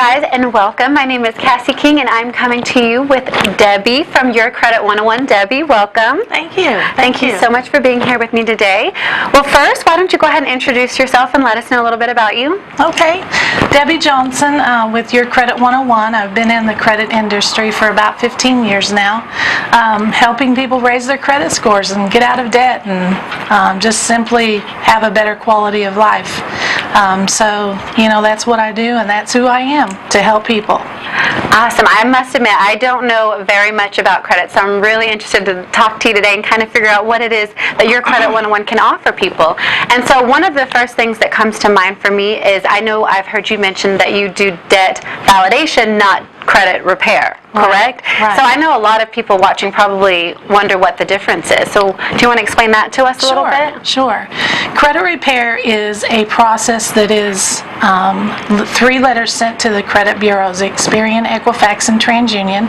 guys, and welcome. My name is Cassie King, and I'm coming to you with Debbie from Your Credit 101. Debbie, welcome. Thank you. Thank you so much for being here with me today. Well, first, why don't you go ahead and introduce yourself and let us know a little bit about you? Okay. Debbie Johnson with Your Credit 101. I've been in the credit industry for about 15 years now, helping people raise their credit scores and get out of debt and just simply have a better quality of life. So, that's what I do, and that's who I am, to help people. Awesome. I must admit, I don't know very much about credit, so I'm really interested to talk to you today and kind of figure out what it is that Your Credit 101 can offer people. And so one of the first things that comes to mind for me is, I know I've heard you mention that you do debt validation, not credit repair, correct? Right. So I know a lot of people watching probably wonder what the difference is. So do you want to explain that to us a little bit? Sure. Credit repair is a process that is 3 letters sent to the credit bureaus, Experian, Equifax, and TransUnion.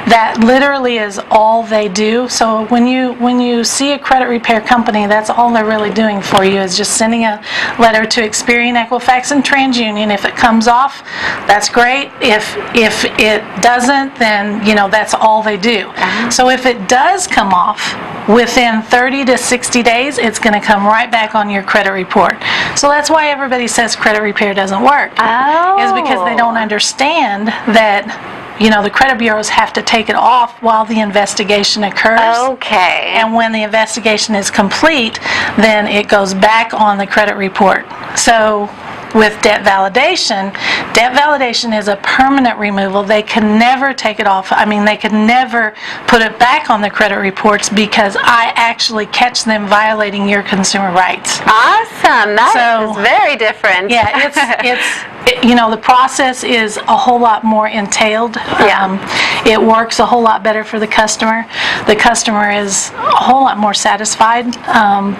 That literally is all they do. So when you see a credit repair company, that's all they're really doing for you, is just sending a letter to Experian, Equifax, and TransUnion. If it comes off, that's great. If it doesn't, then that's all they do. So if it does come off within 30 to 60 days, it's going to come right back on your credit report. So that's why everybody says credit repair doesn't work. Is because they don't understand that the credit bureaus have to take it off while the investigation occurs. Okay. And when the investigation is complete, then it goes back on the credit report. So with debt validation is a permanent removal. They can never take it off. They can never put it back on the credit reports, because I actually catch them violating your consumer rights. Awesome. That is very different. Yeah, the process is a whole lot more entailed. It works a whole lot better for the customer. The customer is a whole lot more satisfied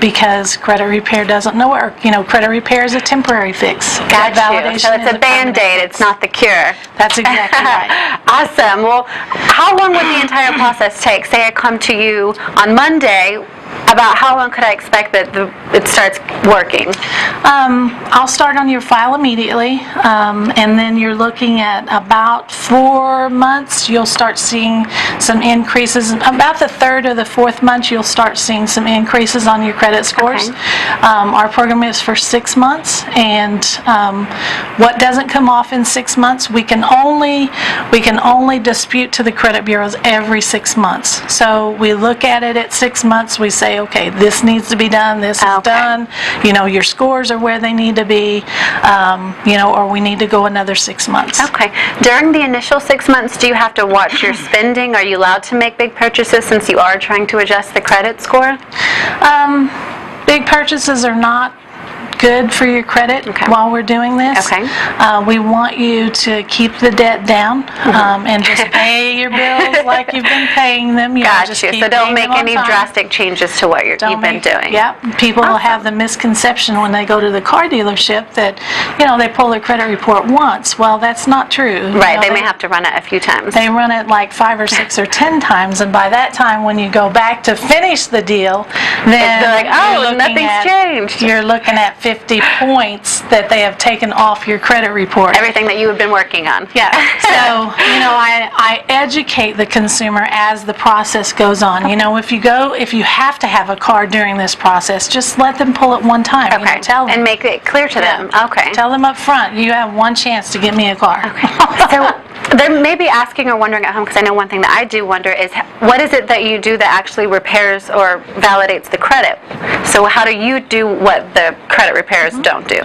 because credit repair doesn't work. Credit repair is a temporary fix. Got you. So it's a Band-Aid. It's not the cure. That's exactly right. Awesome. Well, how long would the entire process take? Say I come to you on Monday. About how long could I expect that it starts working? I'll start on your file immediately, and then you're looking at about 4 months. You'll start seeing some increases. About the 3rd or the 4th month, you'll start seeing some increases on your credit scores. Okay. Our program is for 6 months, and what doesn't come off in 6 months, we can only dispute to the credit bureaus every 6 months. So we look at it at 6 months. We say, okay, this needs to be done, this is done, your scores are where they need to be, or we need to go another 6 months. Okay. During the initial 6 months, do you have to watch your spending? Are you allowed to make big purchases since you are trying to adjust the credit score? Big purchases are not good for your credit while we're doing this. Okay. We want you to keep the debt down and just pay your bills like you've been paying them. Got you. So don't make any drastic changes to what you've been doing. Yep. People will have the misconception when they go to the car dealership that, they pull their credit report once. Well, that's not true. Right. They may have to run it a few times. They run it like 5 or 6 or 10 times, and by that time, when you go back to finish the deal, then they're like, oh, nothing's changed. You're looking at 50 points that they have taken off your credit report. Everything that you have been working on. Yeah. So, I educate the consumer as the process goes on. If you have to have a car during this process, just let them pull it one time. Okay. Tell them. And make it clear to them. Okay. Tell them up front, you have one chance to get me a car. Okay. So they may be asking or wondering at home, because I know one thing that I do wonder is, what is it that you do that actually repairs or validates the credit? So how do you do what the credit repairers don't do?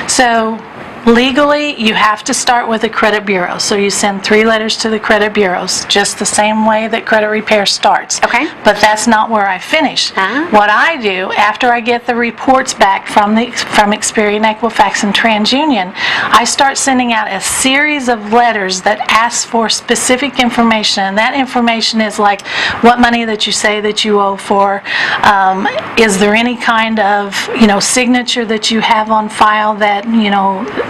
So legally, you have to start with the credit bureau. So you send 3 letters to the credit bureaus, just the same way that credit repair starts. Okay. But that's not where I finish. What I do, after I get the reports back from Experian, Equifax, and TransUnion, I start sending out a series of letters that ask for specific information. And that information is like what money that you say that you owe for. Is there any kind of signature that you have on file that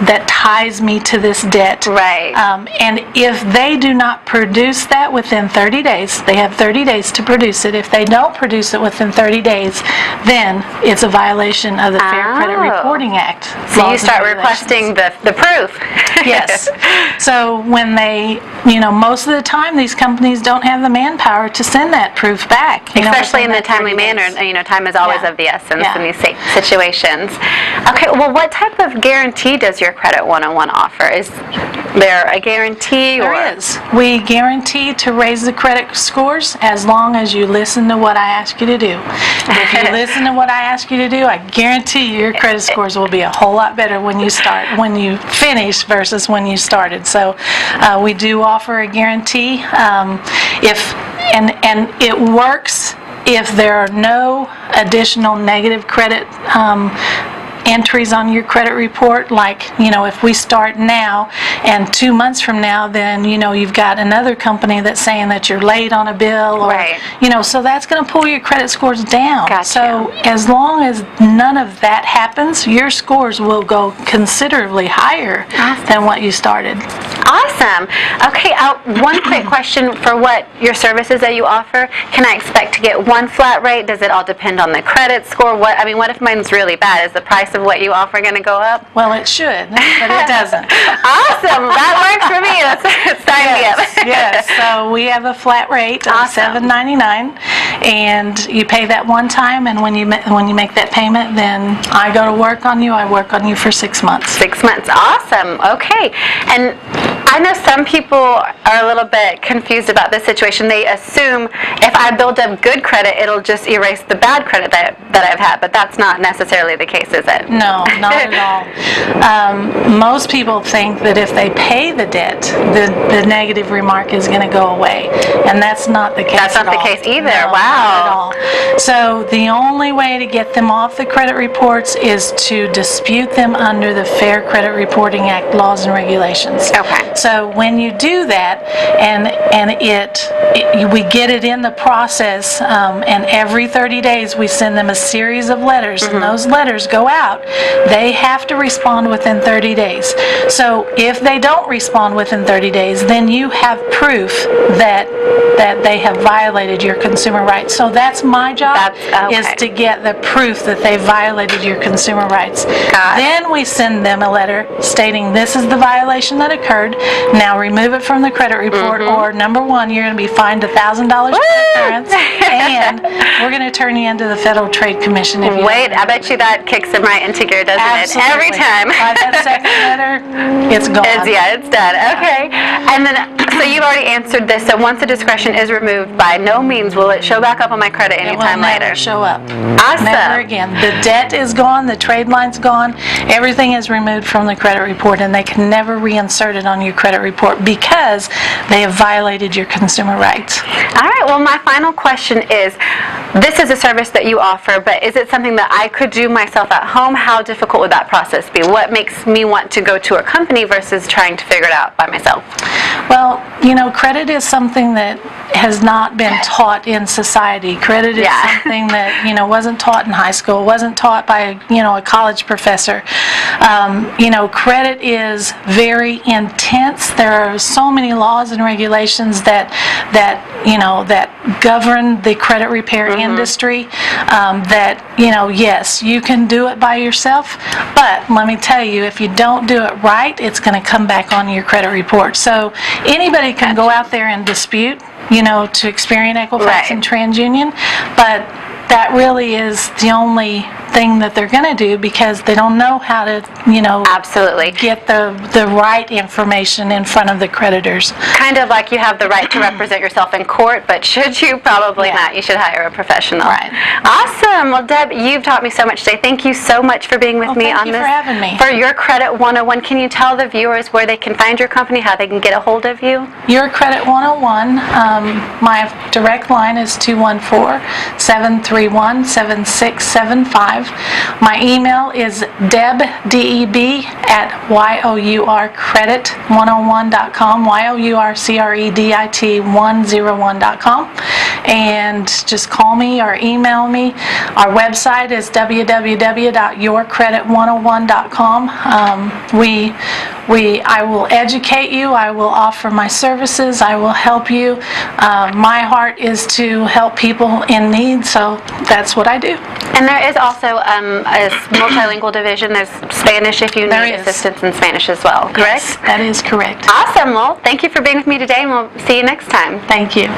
that ties me to this debt. Right. And if they do not produce that within 30 days, they have 30 days to produce it. If they don't produce it within 30 days, then it's a violation of the Fair Credit Reporting Act. So you start requesting the proof. Yes. So when they, most of the time these companies don't have the manpower to send that proof back. Especially in the timely manner. Time is always of the essence in these situations. Okay, well, what type of guarantee does your Credit 101 offer? Is there a guarantee? There is. We guarantee to raise the credit scores as long as you listen to what I ask you to do. If you listen to what I ask you to do, I guarantee your credit scores will be a whole lot better when you finish versus when you started. So we do offer a guarantee. And it works if there are no additional negative credit entries on your credit report, like, if we start now and 2 months from now, then, you've got another company that's saying that you're late on a bill, or, right. So that's going to pull your credit scores down. Gotcha. So as long as none of that happens, your scores will go considerably higher than what you started. Awesome. Okay, one quick question for what your services that you offer. Can I expect to get one flat rate? Does it all depend on the credit score? What if mine's really bad? Is the price of what you offer going to go up? Well, it should, but it doesn't. Awesome. That works for me. That's sign me up. Yes. So we have a flat rate of $7.99, and you pay that one time, and when you make that payment, then I go to work on you. I work on you for 6 months. 6 months. Awesome. Okay. And I know some people are a little bit confused about this situation. They assume if I build up good credit, it'll just erase the bad credit that I've had, but that's not necessarily the case, is it? No, not at all. Most people think that if they pay the debt, the negative remark is going to go away, and that's not the case. That's not the case either. No, wow. Not at all. So the only way to get them off the credit reports is to dispute them under the Fair Credit Reporting Act laws and regulations. Okay. So when you do that, and we get it in the process, and every 30 days we send them a series of letters, and those letters go out. They have to respond within 30 days. So if they don't respond within 30 days, then you have proof that they have violated your consumer rights. So that's my job, is to get the proof that they violated your consumer rights. Then we send them a letter stating this is the violation that occurred. Now remove it from the credit report, or number one, you're going to be fined $1,000 for occurrence, and we're going to turn you into the Federal Trade Commission. If you I bet you that kicks them right into gear, doesn't Absolutely. it? Every time. By that second letter, it's gone. It's done. Okay. And then, so you've already answered this. So once the discretion is removed, by no means will it show back up on my credit anytime later. It will never show up. Awesome. Never again. The debt is gone. The trade line's gone. Everything is removed from the credit report, and they can never reinsert it on your credit report because they have violated your consumer rights. All right. Well, my final question is, this is a service that you offer, but is it something that I could do myself at home? How difficult would that process be? What makes me want to go to a company versus trying to figure it out by myself? Well, credit is something that has not been taught in society. Credit is something that, wasn't taught in high school, wasn't taught by, a college professor. Credit is very intense. There are so many laws and regulations that govern the credit repair industry, that, yes, you can do it by yourself, but let me tell you, if you don't do it right, it's going to come back on your credit report. So anybody can go out there and dispute, to Experian, Equifax, and TransUnion, but that really is the only thing that they're going to do because they don't know how to, absolutely get the right information in front of the creditors. Kind of like you have the right to represent yourself in court, but should you? Probably not. You should hire a professional. Right. Awesome. Well, Deb, you've taught me so much today. Thank you so much for being with me on this. Thank you for having me. For Your Credit 101, can you tell the viewers where they can find your company, how they can get a hold of you? Your Credit 101. My direct line is 214-731-7675. My email is Deb, D-E-B, at yourcredit101.com, yourcredit101.com, and just call me or email me. Our website is www.yourcredit101.com. I will educate you. I will offer my services. I will help you. My heart is to help people in need, so that's what I do. And there is also a multilingual division. There's Spanish if you There need is. assistance in Spanish as well, correct? Yes, that is correct. Awesome. Well, thank you for being with me today, and we'll see you next time. Thank you.